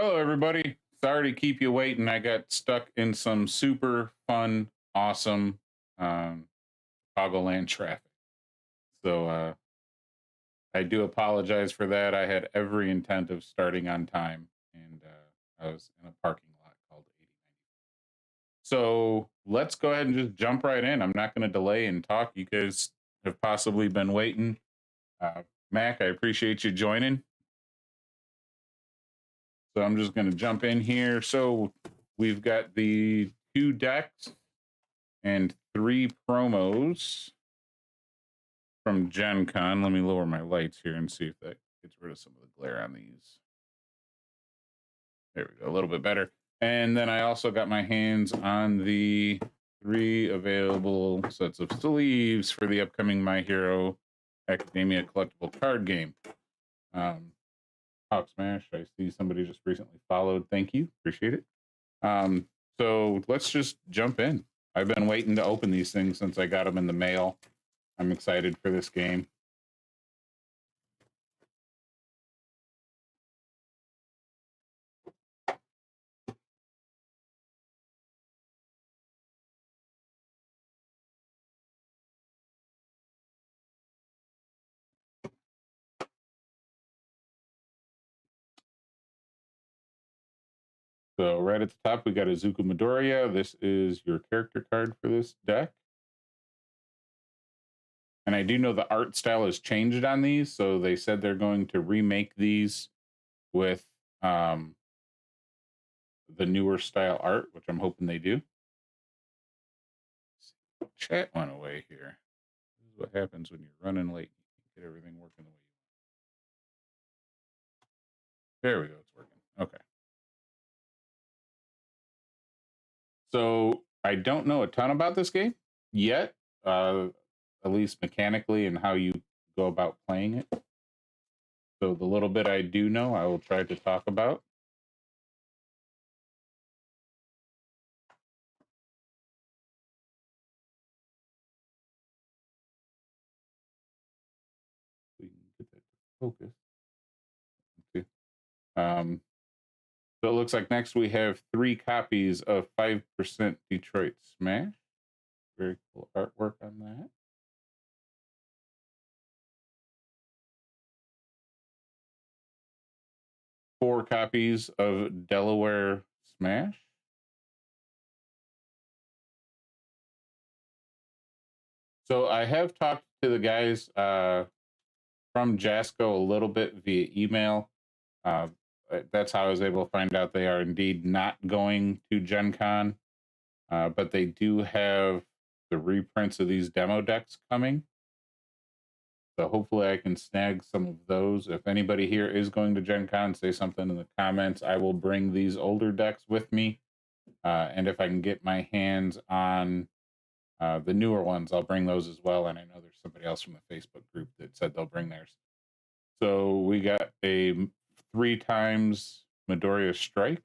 Hello, everybody. Sorry to keep you waiting. I got stuck in some super fun, awesome um, Chicagoland traffic. So I do apologize for that. I had every intent of starting on time, and I was in a parking lot called 8090. So let's go ahead and just jump right in. I'm not going to delay and talk. You guys have possibly been waiting. Mac, I appreciate you joining. So I'm just going to jump in here. So we've got the 2 decks and 3 promos from GenCon. Let me lower my lights here and see if that gets rid of some of the glare on these. There we go, a little bit better. And then I also got my hands on the 3 available sets of sleeves for the upcoming My Hero Academia collectible card game. Hawk Smash, I see somebody just recently followed. Thank you, appreciate it. So let's just jump in. I've been waiting to open these things since I got them in the mail. I'm excited for this game. So right at the top, we got Izuku Midoriya. This is your character card for this deck. And I do know the art style has changed on these, so they said they're going to remake these with the newer style art, which I'm hoping they do. Chat went away here. This is what happens when you're running late. You get everything working the way you want. There we go, it's working. Okay. So I don't know a ton about this game yet, at least mechanically and how you go about playing it. So the little bit I do know, I will try to talk about. We can get that to focus. Okay. So it looks like next we have 3 copies of 5% Detroit Smash. Very cool artwork on that. Four copies of Delaware Smash. So I have talked to the guys from Jasco a little bit via email. That's how I was able to find out they are indeed not going to Gen Con, but they do have the reprints of these demo decks coming. So hopefully I can snag some of those. If anybody here is going to Gen Con, say something in the comments. I will bring these older decks with me. And if I can get my hands on the newer ones, I'll bring those as well. And I know there's somebody else from the Facebook group that said they'll bring theirs. So we got a 3 times Midoriya Strike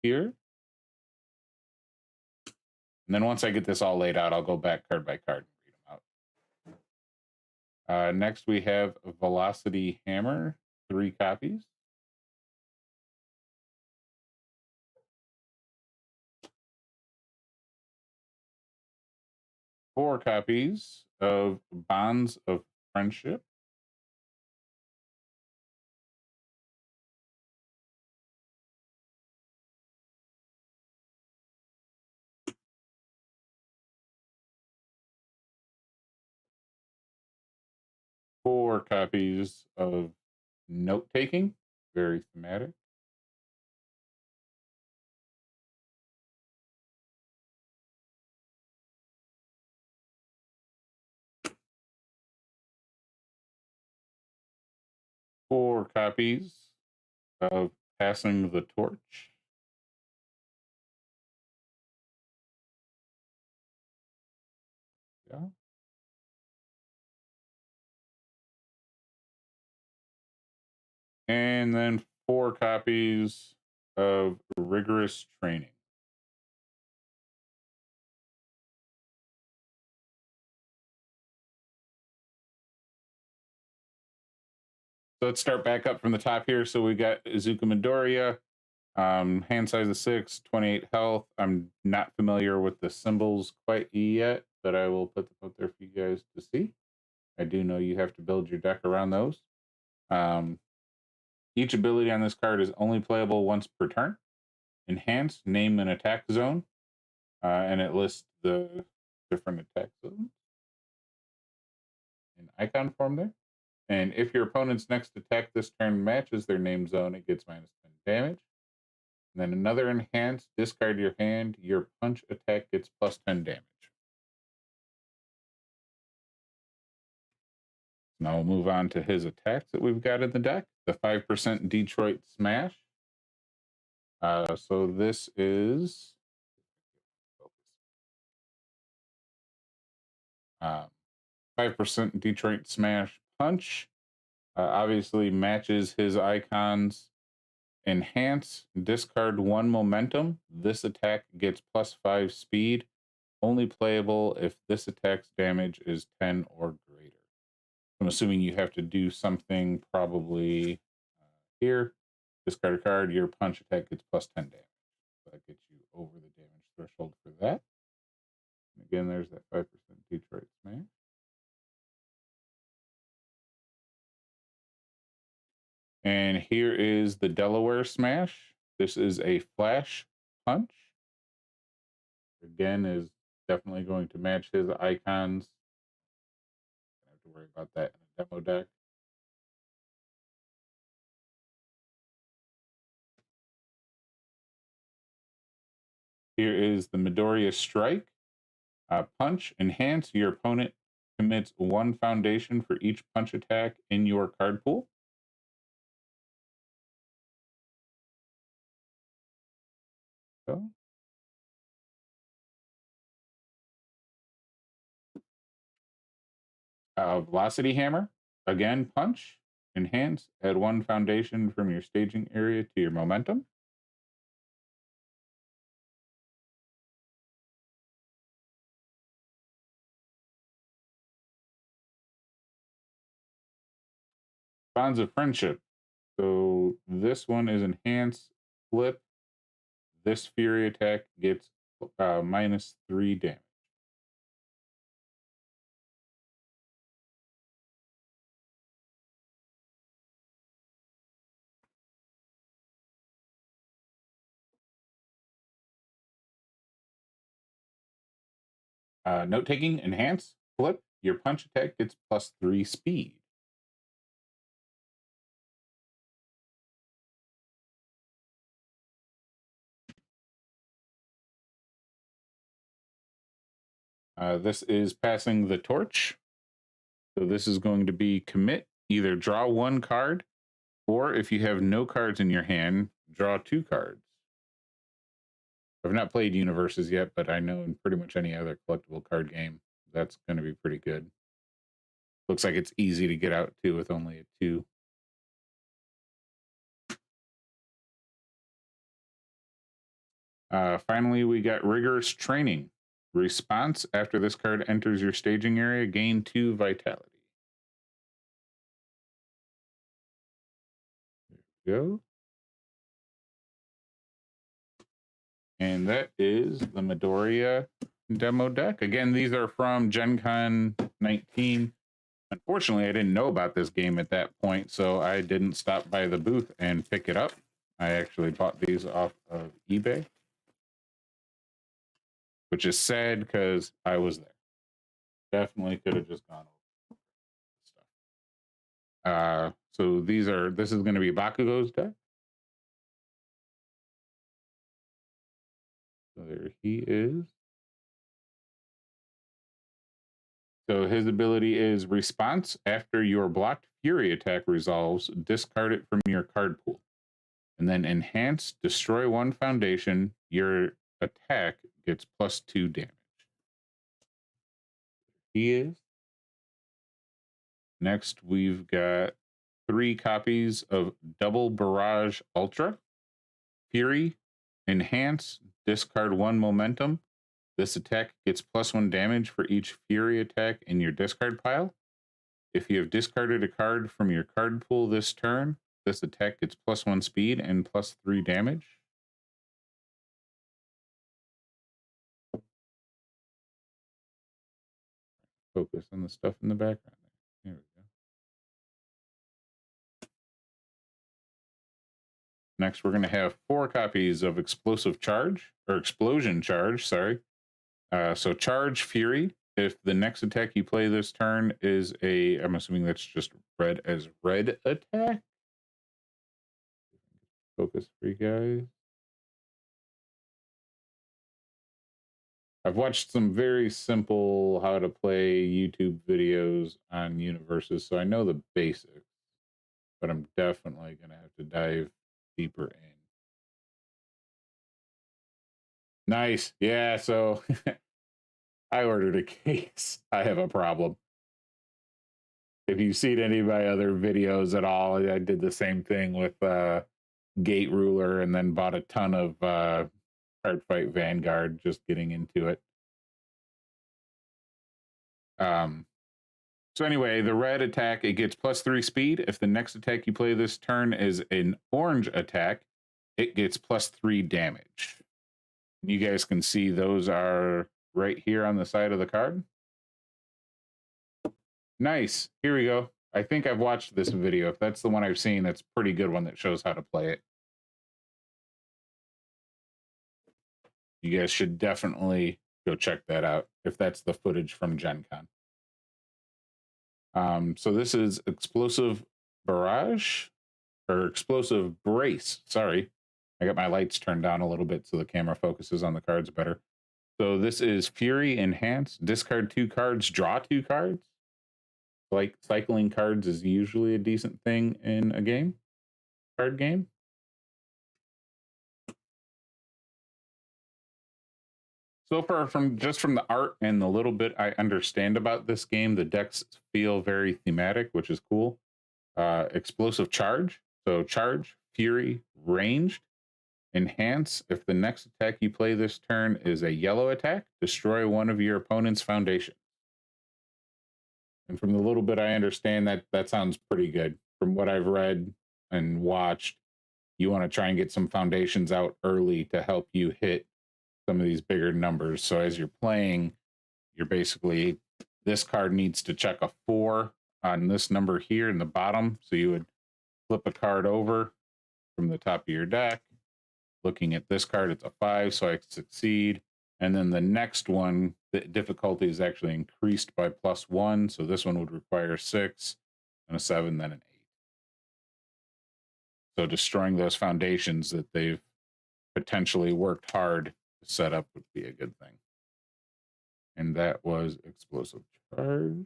here. And then once I get this all laid out, I'll go back card by card and read them out. Next, we have Velocity Hammer, 3 copies. Four copies of Bonds of Friendship. Four copies of Note Taking, very thematic. Four copies of Passing the Torch. Yeah. And then 4 copies of Rigorous Training. So let's start back up from the top here. So we got Izuku Midoriya, hand size of 6, 28 health. I'm not familiar with the symbols quite yet, but I will put them up there for you guys to see. I do know you have to build your deck around those. Each ability on this card is only playable once per turn. Enhance, name an attack zone, and it lists the different attack zones in icon form there. And if your opponent's next attack this turn matches their name zone, it gets -10 damage. And then another enhance, discard your hand, your punch attack gets +10 damage. Now we'll move on to his attacks that we've got in the deck. The 5% Detroit Smash. So this is 5% Detroit Smash Punch. Obviously matches his icons. Enhance, discard 1 momentum. This attack gets +5 speed. Only playable if this attack's damage is 10 or greater. I'm assuming you have to do something probably here. Discard a card, your punch attack gets +10 damage. So that gets you over the damage threshold for that. And again, there's that 5% Detroit Smash. And here is the Delaware Smash. This is a flash punch. Again, is definitely going to match his icons. Don't have to worry about that in a demo deck. Here is the Midoriya Strike. Punch, enhance, your opponent commits 1 foundation for each punch attack in your card pool. So, Velocity Hammer, again, punch, enhance, add 1 foundation from your staging area to your momentum. Bonds of Friendship. So this one is enhance, flip. This Fury attack gets -3 damage. Note taking, enhance, flip. Your punch attack gets +3 speed. This is passing the torch. So this is going to be commit, either draw 1 card, or if you have no cards in your hand, draw 2 cards. I've not played Universes yet, but I know in pretty much any other collectible card game, that's going to be pretty good. Looks like it's easy to get out too with only a 2. Finally, we got Rigorous Training. Response, after this card enters your staging area, gain 2 vitality. There we go. And that is the Midoriya demo deck. Again, these are from GenCon 19. Unfortunately, I didn't know about this game at that point, so I didn't stop by the booth and pick it up. I actually bought these off of eBay, which is sad because I was there. Definitely could have just gone over stuff. So this is going to be Bakugo's deck. So there he is. So his ability is response. After your blocked Fury attack resolves, discard it from your card pool. And then enhance, destroy 1 foundation. Your attack gets +2 damage. He is. Next, we've got 3 copies of Double Barrage Ultra. Fury, enhance, discard 1 momentum. This attack gets +1 damage for each Fury attack in your discard pile. If you have discarded a card from your card pool this turn, this attack gets +1 speed and +3 damage. Focus on the stuff in the background. There we go. Next, we're going to have 4 copies of Explosive Charge, or Explosion Charge, sorry. So Charge Fury. If the next attack you play this turn is I'm assuming that's just red as red attack. Focus for you guys. I've watched some very simple how to play YouTube videos on universes, so I know the basics, but I'm definitely going to have to dive deeper in. Nice. Yeah, so I ordered a case. I have a problem. If you've seen any of my other videos at all, I did the same thing with Gate Ruler and then bought a ton of Cardfight Vanguard, just getting into it. So anyway, the red attack, it gets +3 speed. If the next attack you play this turn is an orange attack, it gets +3 damage. You guys can see those are right here on the side of the card. Nice. Here we go. I think I've watched this video. If that's the one I've seen, that's a pretty good one that shows how to play it. You guys should definitely go check that out if that's the footage from GenCon. So this is Explosive Barrage, or Explosive Brace. Sorry, I got my lights turned down a little bit so the camera focuses on the cards better. So this is Fury Enhanced. Discard 2 cards, draw 2 cards. Like cycling cards is usually a decent thing in a game, card game. So far, from the art and the little bit I understand about this game, the decks feel very thematic, which is cool. Explosive Charge. So Charge, Fury, Ranged, Enhance. If the next attack you play this turn is a yellow attack, destroy one of your opponent's foundations. And from the little bit I understand, that sounds pretty good. From what I've read and watched, you want to try and get some foundations out early to help you hit some of these bigger numbers. So as you're playing, you're basically, this card needs to check a 4 on this number here in the bottom. So you would flip a card over from the top of your deck. Looking at this card, it's a 5, so I succeed. And then the next one, the difficulty is actually increased by +1. So this one would require 6 and a 7, then an 8. So destroying those foundations that they've potentially worked hard to set up would be a good thing. And that was Explosive Charge.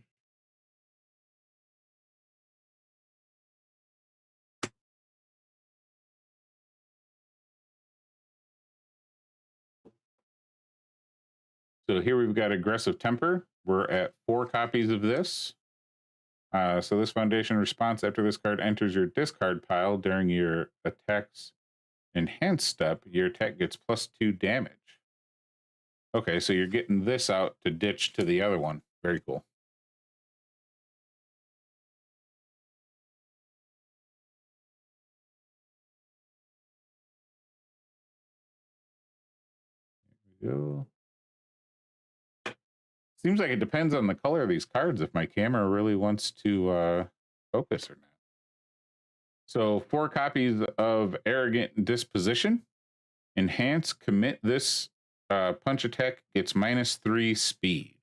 So here we've got Aggressive Temper. We're at 4 copies of this. So this foundation response after this card enters your discard pile during your attack's enhanced step, your attack gets +2 damage. Okay, so you're getting this out to ditch to the other one. Very cool. There we go. Seems like it depends on the color of these cards if my camera really wants to focus or not. So 4 copies of Arrogant Disposition. Enhance, commit this punch attack gets -3 speed.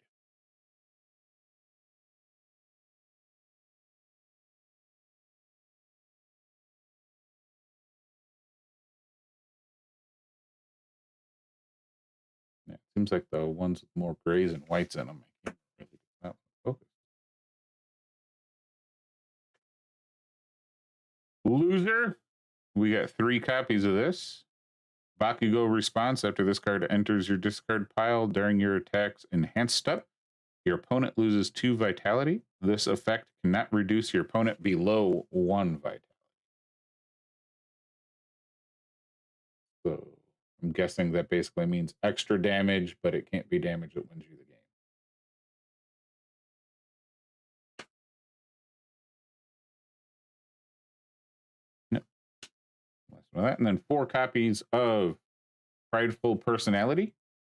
Yeah, it seems like the ones with more grays and whites in them, I can't really get that one focused. Loser. We got 3 copies of this. Bakugo response after this card enters your discard pile during your attack's enhanced step. Your opponent loses 2 vitality. This effect cannot reduce your opponent below 1 vitality. So I'm guessing that basically means extra damage, but it can't be damage that wins you the game. So that, and then 4 copies of Prideful Personality,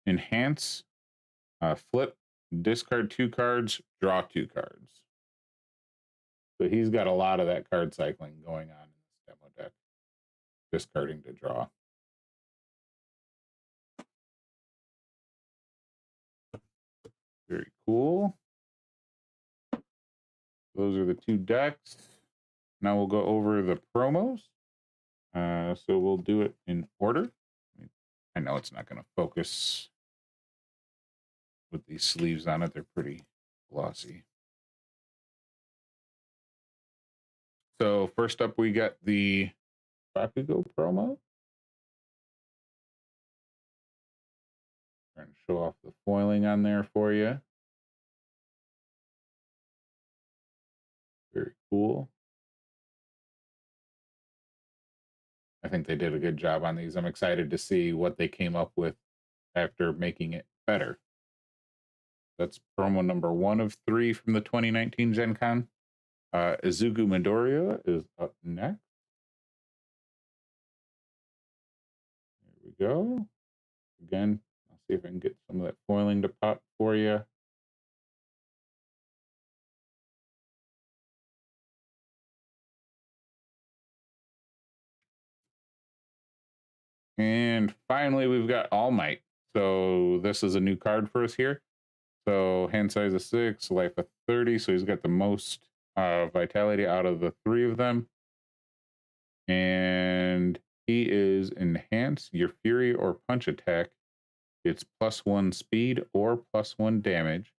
Enhance, Flip, discard 2 cards, draw 2 cards. So he's got a lot of that card cycling going on in this demo deck. Discarding to draw. Very cool. Those are the 2 decks. Now we'll go over the promos. So we'll do it in order. I know it's not going to focus with these sleeves on it. They're pretty glossy. So first up, we got the Bakugo promo. Trying to show off the foiling on there for you. Very cool. I think they did a good job on these. I'm excited to see what they came up with after making it better. That's promo number 1 of 3 from the 2019 Gen Con. Izuku Midoriya is up next. There we go. Again, I'll see if I can get some of that foiling to pop for you. And finally, we've got All Might. So this is a new card for us here. So hand size of 6, life of 30. So he's got the most vitality out of the 3 of them. And he is Enhance. Your Fury or Punch attack, it's +1 speed or +1 damage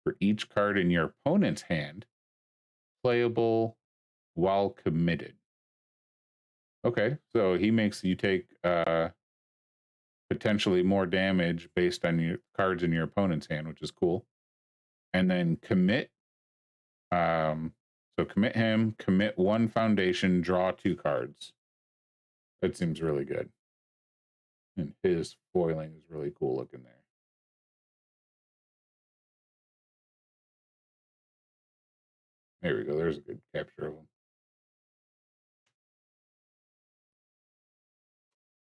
for each card in your opponent's hand, playable while committed. Okay, so he makes you take potentially more damage based on your cards in your opponent's hand, which is cool. And then commit. So commit him, commit 1 foundation, draw 2 cards. That seems really good. And his foiling is really cool looking there. There we go. There's a good capture of him.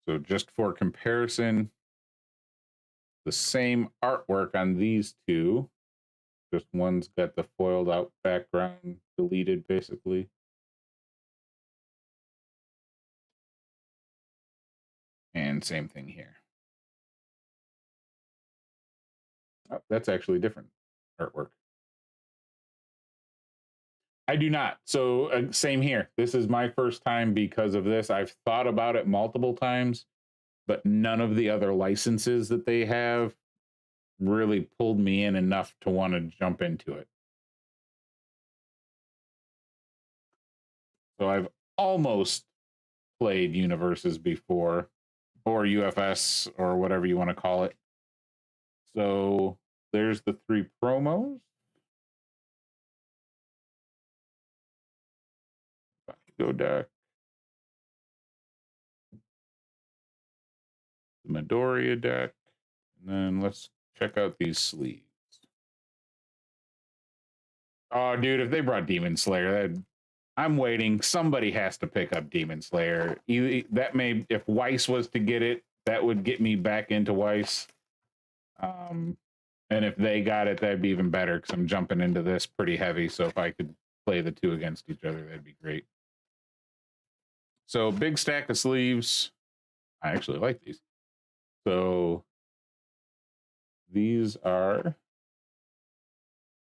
So just for comparison, the same artwork on these 2. Just one's got the foiled out background deleted, basically. And same thing here. Oh, that's actually different artwork. I do not. So same here. This is my first time because of this. I've thought about it multiple times, but none of the other licenses that they have really pulled me in enough to want to jump into it. So I've almost played Universes before, or UFS, or whatever you want to call it. So there's the 3 promos. Go deck. The Midoriya deck. And then let's check out these sleeves. Oh, dude, if they brought Demon Slayer, I'm waiting. Somebody has to pick up Demon Slayer. That may, if Weiss was to get it, that would get me back into Weiss. And if they got it, that'd be even better because I'm jumping into this pretty heavy. So if I could play the 2 against each other, that'd be great. So big stack of sleeves. I actually like these. So these are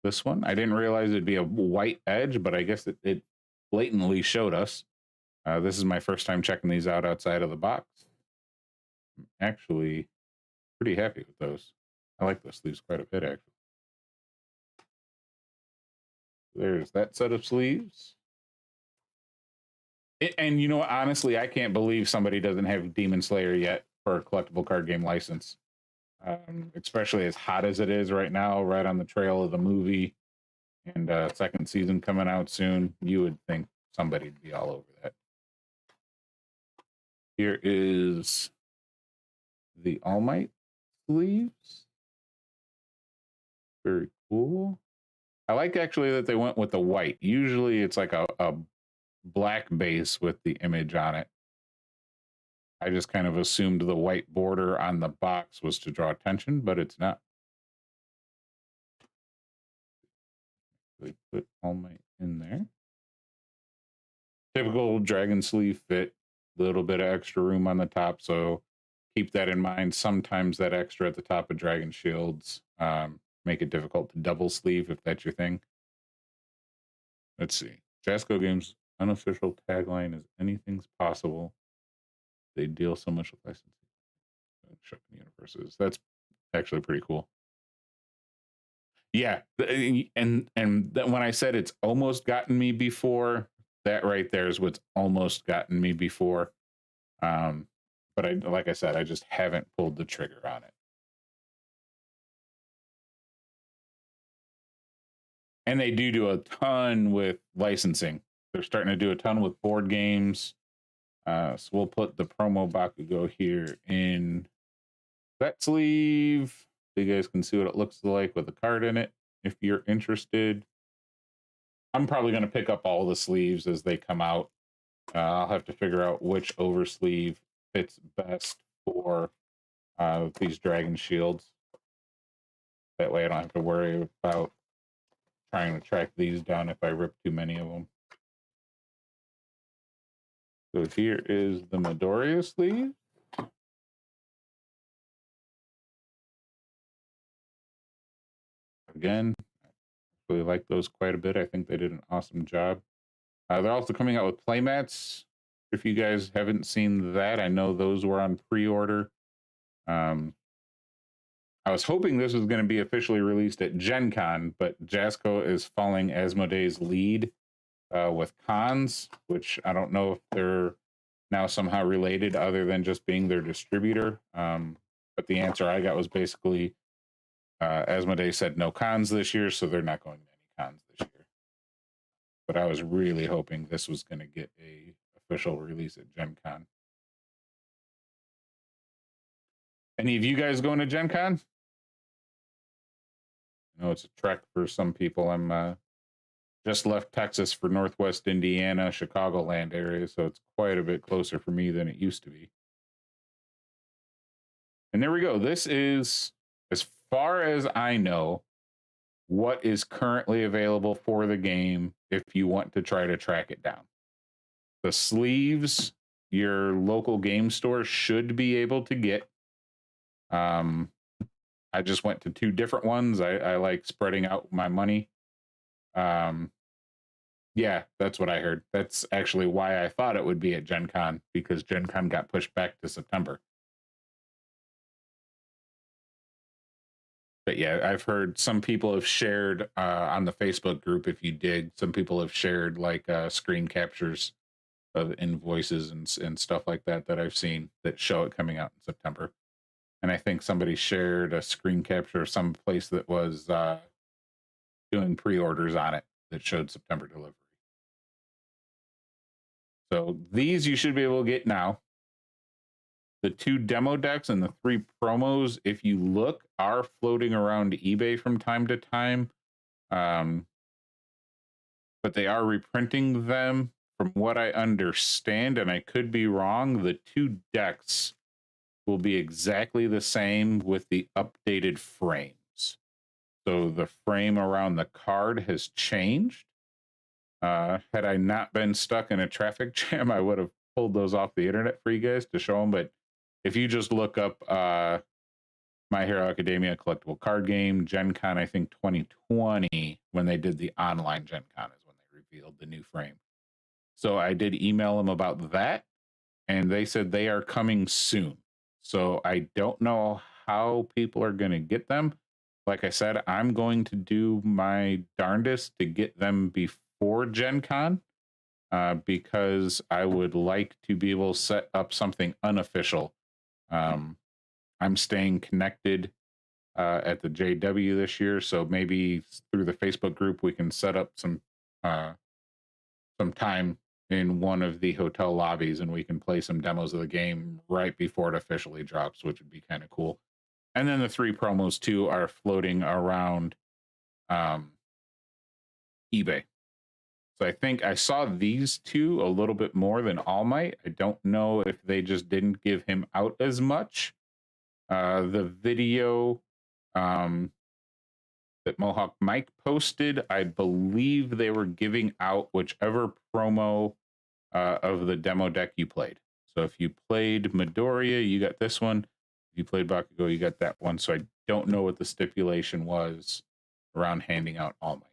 this one. I didn't realize it'd be a white edge, but I guess it blatantly showed us. This is my first time checking these out outside of the box. I'm actually pretty happy with those. I like those sleeves quite a bit, actually. There's that set of sleeves. And you know what? Honestly, I can't believe somebody doesn't have Demon Slayer yet for a collectible card game license. Especially as hot as it is right now, right on the trail of the movie, and 2nd season coming out soon. You would think somebody'd be all over that. Here is the All Might sleeves. Very cool. I like actually that they went with the white. Usually it's like a black base with the image on it. I just kind of assumed the white border on the box was to draw attention, but it's not. We put All Might in there. Typical dragon sleeve fit, little bit of extra room on the top, so keep that in mind. Sometimes that extra at the top of dragon shields make it difficult to double sleeve if that's your thing. Let's see. Jasco Games' unofficial tagline is "Anything's possible. They deal so much with licensing. Shopping universes." That's actually pretty cool. Yeah, and when I said it's almost gotten me before, that right there is what's almost gotten me before. But like I said, I just haven't pulled the trigger on it. And they do a ton with licensing. They're starting to do a ton with board games. So we'll put the promo Bakugo here in that sleeve, so you guys can see what it looks like with a card in it if you're interested. I'm probably going to pick up all the sleeves as they come out. I'll have to figure out which oversleeve fits best for these dragon shields. That way I don't have to worry about trying to track these down if I rip too many of them. So here is the Midoriya sleeve. Again, I really like those quite a bit. I think they did an awesome job. They're also coming out with playmats. If you guys haven't seen that, I know those were on pre-order. I was hoping this was going to be officially released at GenCon, but Jasco is following Asmodee's lead with cons, which I don't know if they're now somehow related other than just being their distributor. But the answer I got was basically Asmodee said no cons this year, so they're not going to any cons this year. But I was really hoping this was going to get a official release at GenCon. Any of you guys going to GenCon? I know it's a trek for some people. I'm just left Texas for Northwest Indiana, Chicagoland area, so it's quite a bit closer for me than it used to be. And there we go. This is, as far as I know, what is currently available for the game if you want to try to track it down. The sleeves, your local game store should be able to get. I just went to 2 different ones. I like spreading out my money. Yeah, that's what I heard. That's actually why I thought it would be at GenCon, because GenCon got pushed back to September. But yeah, I've heard some people have shared on the Facebook group, if you dig, some people have shared like screen captures of invoices and stuff like that I've seen that show it coming out in September. And I think somebody shared a screen capture of some place that was doing pre-orders on it that showed September delivery. So these you should be able to get now. The 2 demo decks and the 3 promos, if you look, are floating around eBay from time to time. But they are reprinting them. From what I understand, and I could be wrong, the 2 decks will be exactly the same with the updated frames. So the frame around the card has changed. Had I not been stuck in a traffic jam, I would have pulled those off the internet for you guys to show them. But if you just look up My Hero Academia collectible card game, GenCon, I think 2020, when they did the online GenCon is when they revealed the new frame. So I did email them about that, and they said they are coming soon. So I don't know how people are going to get them. Like I said, I'm going to do my darndest to get them before GenCon because I would like to be able to set up something unofficial. I'm staying connected at the JW this year, so maybe through the Facebook group we can set up some time in one of the hotel lobbies and we can play some demos of the game right before it officially drops, which would be kind of cool. And then the 3 promos too are floating around eBay. So I think I saw these two a little bit more than All Might. I don't know if they just didn't give him out as much. The video that Mohawk Mike posted, I believe they were giving out whichever promo of the demo deck you played. So if you played Midoriya, you got this one. If you played Bakugo, you got that one. So I don't know what the stipulation was around handing out All Might.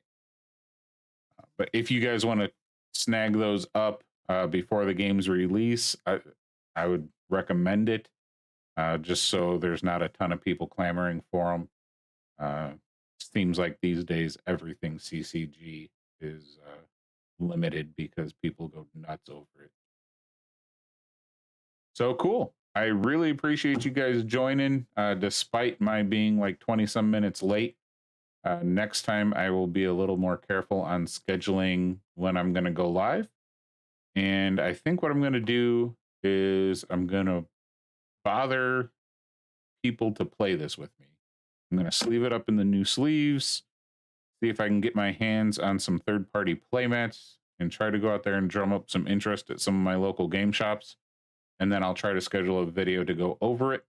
But if you guys want to snag those up before the game's release, I would recommend it, just so there's not a ton of people clamoring for them. Seems like these days everything CCG is limited because people go nuts over it. So cool. I really appreciate you guys joining, despite my being like 20 some minutes late. Next time I will be a little more careful on scheduling when I'm going to go live. And I think what I'm going to do is I'm going to bother people to play this with me. I'm going to sleeve it up in the new sleeves, see if I can get my hands on some third-party playmats, and try to go out there and drum up some interest at some of my local game shops. And then I'll try to schedule a video to go over it.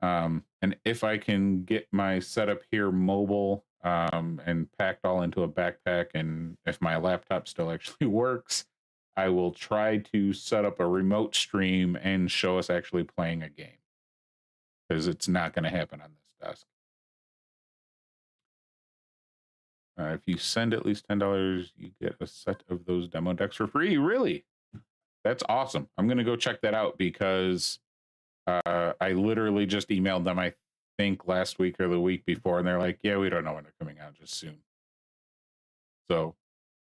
And if I can get my setup here mobile and packed all into a backpack, and if my laptop still actually works, I will try to set up a remote stream and show us actually playing a game, because it's not going to happen on this desk. If you send at least $10, you get a set of those demo decks for free. Really? That's awesome. I'm going to go check that out, because I literally just emailed them, I think last week or the week before, and they're like, yeah, we don't know when they're coming out, just soon. So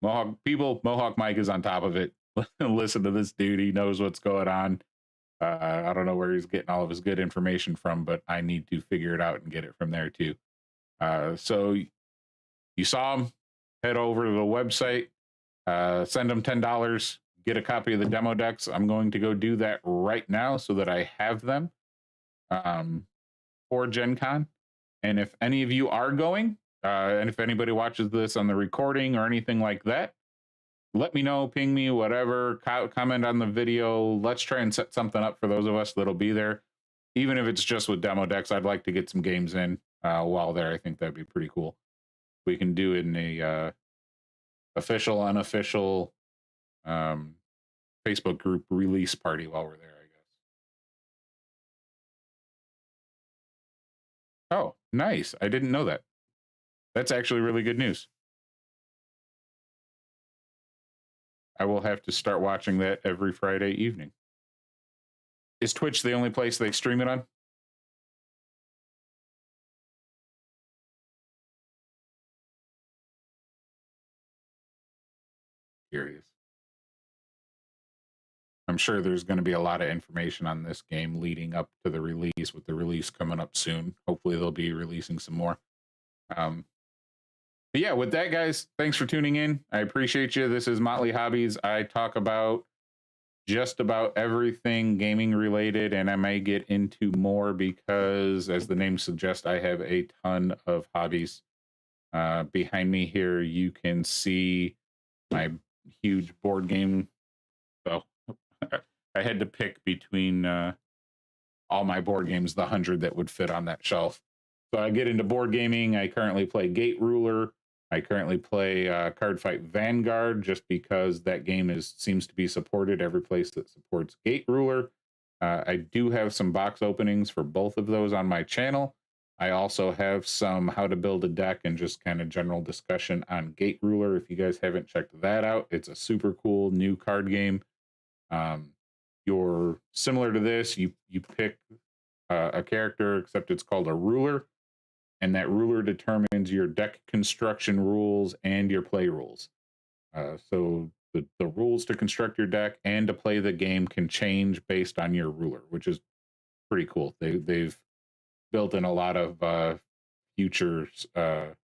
Mohawk Mike is on top of it. Listen to this dude. He knows what's going on. I don't know where he's getting all of his good information from, but I need to figure it out and get it from there too. So you saw him, head over to the website, send them $10, get a copy of the demo decks. I'm going to go do that right now so that I have them for GenCon. And if any of you are going, and if anybody watches this on the recording or anything like that, let me know, ping me, whatever, comment on the video. Let's try and set something up for those of us that'll be there. Even if it's just with demo decks, I'd like to get some games in while there. I think that'd be pretty cool. We can do it in a official, unofficial Facebook group release party while we're there, I guess. Oh, nice. I didn't know that. That's actually really good news. I will have to start watching that every Friday evening. Is Twitch the only place they stream it on? Curious. I'm sure there's going to be a lot of information on this game leading up to the release, with the release coming up soon. Hopefully they'll be releasing some more. But yeah, with that, guys, thanks for tuning in. I appreciate you. This is Motley Hobbies. I talk about just about everything gaming related, and I may get into more because, as the name suggests, I have a ton of hobbies. Behind me here, you can see my huge board game. So I had to pick between all my board games, the 100 that would fit on that shelf. So I get into board gaming. I currently play Gate Ruler. I currently play Card Fight Vanguard, just because that game seems to be supported every place that supports Gate Ruler. I do have some box openings for both of those on my channel. I also have some how to build a deck and just kind of general discussion on Gate Ruler. If you guys haven't checked that out, it's a super cool new card game. You're similar to this. You pick a character, except it's called a ruler. And that ruler determines your deck construction rules and your play rules. So the rules to construct your deck and to play the game can change based on your ruler, which is pretty cool. They've built in a lot of future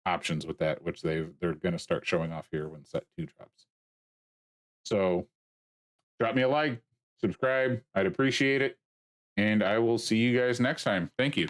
options with that, which they're going to start showing off here when set 2 drops. So drop me a like, subscribe. I'd appreciate it. And I will see you guys next time. Thank you.